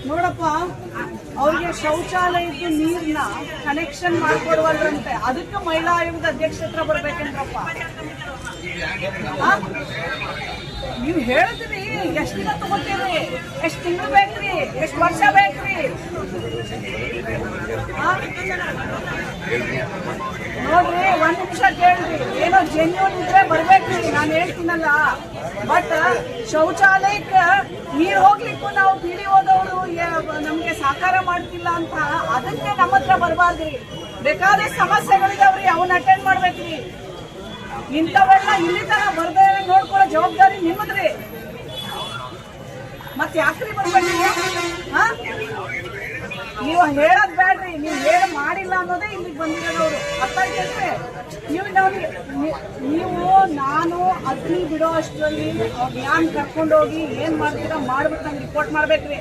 ನೋಡಪ್ಪ, ಅವ್ರಿಗೆ ಶೌಚಾಲಯದ ನೀರ್ನ ಕನೆಕ್ಷನ್ ಮಾಡ್ಕೊಡುವಲ್ರಂತೆ. ಅದಕ್ಕೆ ಮಹಿಳಾ ಆಯೋಗದ ಅಧ್ಯಕ್ಷ ಹತ್ರ ಬರ್ಬೇಕೇನ್ರಪ್ಪ. ನೀವ್ ಹೇಳಿದ್ರಿ, ಎಷ್ಟ್ ದಿನ ತಗೋತೀರಿ, ಎಷ್ಟ್ ತಿಂಗಳು ಬೇಕ್ರಿ, ಎಷ್ಟ್ ವರ್ಷ ಬೇಕ್ರಿ? ನೋಡ್ರಿ, ಒಂದ್ ನಿಮಿಷ ಕೇಳ್ರಿ, ಏನೋ ಜೆನ್ಯೂನ್ ಇದ್ರೆ ಬರ್ಬೇಕ್ರಿ, ನಾನು ಹೇಳ್ತೀನಲ್ಲ. ಬಟ್ ಶೌಚಾಲಯಕ್ಕೆ ನೀರ್ ಹೋಗ್ಲಿಕ್ಕೂ ನಾವು ಪಿಡಿಒದವರು ನಮ್ಗೆ ಸಹಕಾರ ಮಾಡ್ತಿಲ್ಲ ಅಂತ ಅದಕ್ಕೆ ನಮ್ಮ ಹತ್ರ ಬರ್ಬಾರ್ದ್ರಿ. ಬೇಕಾದ ಸಮಸ್ಯೆಗಳಿದಾವ್ರಿ, ಅವನ್ನ ಅಟೆಂಡ್ ಮಾಡ್ಬೇಕ್ರಿ. ಇಂಥವೆಲ್ಲ ಇಲ್ಲಿ ತರ ಬರ್ದೇ ನೋಡ್ಕೊಳ್ಳೋ ಜವಾಬ್ದಾರಿ ನಿಮ್ಮದ್ರಿ. ಮತ್ ಯಾಕ್ರಿ ಬರ್ಬೇಕ್ರಿ? ನೀವು ಹೇಳೋದ್ ಬೇಡ್ರಿ, ನೀವು ಹೇಳ ಮಾಡಿಲ್ಲ ಅನ್ನೋದೇ ಇಲ್ಲಿಗೆ ಬಂದಿರೋದವ್ರು. ಅರ್ಥ ಆಯ್ತಲ್ರಿ? ನೀವು ನಾನು ಅಗ್ನಿ ಬಿಡೋ ಅಷ್ಟರಲ್ಲಿ ಯಾನ್ ಕರ್ಕೊಂಡೋಗಿ ಏನ್ ಮಾಡ್ತೀರಾ ಮಾಡ್ಬಿಟ್ಟು ನಂಗೆ ರಿಪೋರ್ಟ್ ಮಾಡ್ಬೇಕ್ರಿ.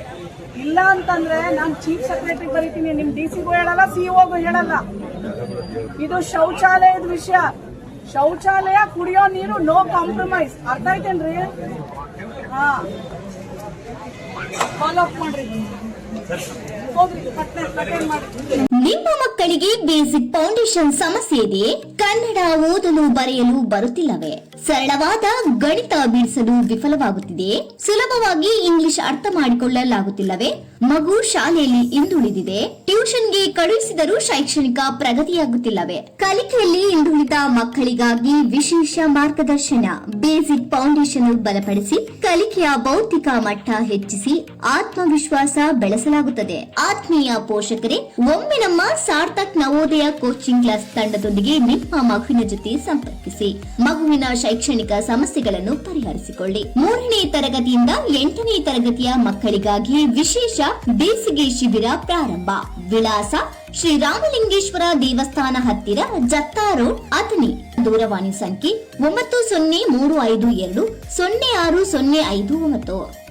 ಇಲ್ಲ ಅಂತಂದ್ರೆ ನಾನು ಚೀಫ್ ಸೆಕ್ರೆಟರಿ ಬರೀತೀನಿ, ನಿಮ್ DC-ಗೂ ಹೇಳಲ್ಲ, CO-ಗೂ ಹೇಳಲ್ಲ. ಇದು ಶೌಚಾಲಯದ ವಿಷಯ. ಶೌಚಾಲಯ, ಕುಡಿಯೋ ನೀರು, ನೋ ಕಾಂಪ್ರಮೈಸ್. ಅರ್ಥ ಆಯ್ತೇನ್ರಿ? ಫಾಲೋ ಅಪ್ ಮಾಡ್ರಿ. ನಿಮ್ಮ ಮಕ್ಕಳಿಗೆ ಬೇಸಿಕ್ ಫೌಂಡೇಶನ್ ಸಮಸ್ಯೆ ಇದೆಯೇ? ಕನ್ನಡ ಓದಲು ಬರೆಯಲು ಬರುತ್ತಿಲ್ಲವೇ? ಸರಳವಾದ ಗಣಿತ ಬಿಡಿಸಲು ವಿಫಲವಾಗುತ್ತಿದೆಯೇ? ಸುಲಭವಾಗಿ ಇಂಗ್ಲಿಷ್ ಅರ್ಥ ಮಾಡಿಕೊಳ್ಳಲಾಗುತ್ತಿಲ್ಲವೇ? ಮಗು ಶಾಲೆಯಲ್ಲಿ ಹಿಂದುಳಿದಿದೆ, ಟ್ಯೂಷನ್ಗೆ ಕಳುಹಿಸಿದರೂ ಶೈಕ್ಷಣಿಕ ಪ್ರಗತಿಯಾಗುತ್ತಿಲ್ಲವೇ? ಕಲಿಕೆಯಲ್ಲಿ ಹಿಂದುಳಿದ ಮಕ್ಕಳಿಗಾಗಿ ವಿಶೇಷ ಮಾರ್ಗದರ್ಶನ. ಬೇಸಿಕ್ ಫೌಂಡೇಶನ್ ಬಲಪಡಿಸಿ ಕಲಿಕೆಯ ಭೌತಿಕ ಮಟ್ಟ ಹೆಚ್ಚಿಸಿ ಆತ್ಮವಿಶ್ವಾಸ ಬೆಳೆಸಲಾಗುತ್ತದೆ. ಆತ್ಮೀಯ ಪೋಷಕರೇ, ಒಮ್ಮೆ ನಮ್ಮ ಸಾರ್ಥಕ್ ನವೋದಯ ಕೋಚಿಂಗ್ ಕ್ಲಾಸ್ ತಂಡದೊಂದಿಗೆ ನಿಮ್ಮ ಮಗುವಿನ ಜೊತೆ ಸಂಪರ್ಕಿಸಿ ಮಗುವಿನ ಶೈಕ್ಷಣಿಕ ಸಮಸ್ಯೆಗಳನ್ನು ಪರಿಹರಿಸಿಕೊಳ್ಳಿ. 3ನೇ ತರಗತಿಯಿಂದ 8ನೇ ತರಗತಿಯ ಮಕ್ಕಳಿಗಾಗಿ ವಿಶೇಷ ಬೇಸಿಗೆ ಶಿಬಿರ ಪ್ರಾರಂಭ. ವಿಳಾಸ: ಶ್ರೀರಾಮಲಿಂಗೇಶ್ವರ ದೇವಸ್ಥಾನ ಹತ್ತಿರ, ಜತ್ತಾ ರೋಡ್, ಅಥಣಿ. ದೂರವಾಣಿ ಸಂಖ್ಯೆ 9035206059.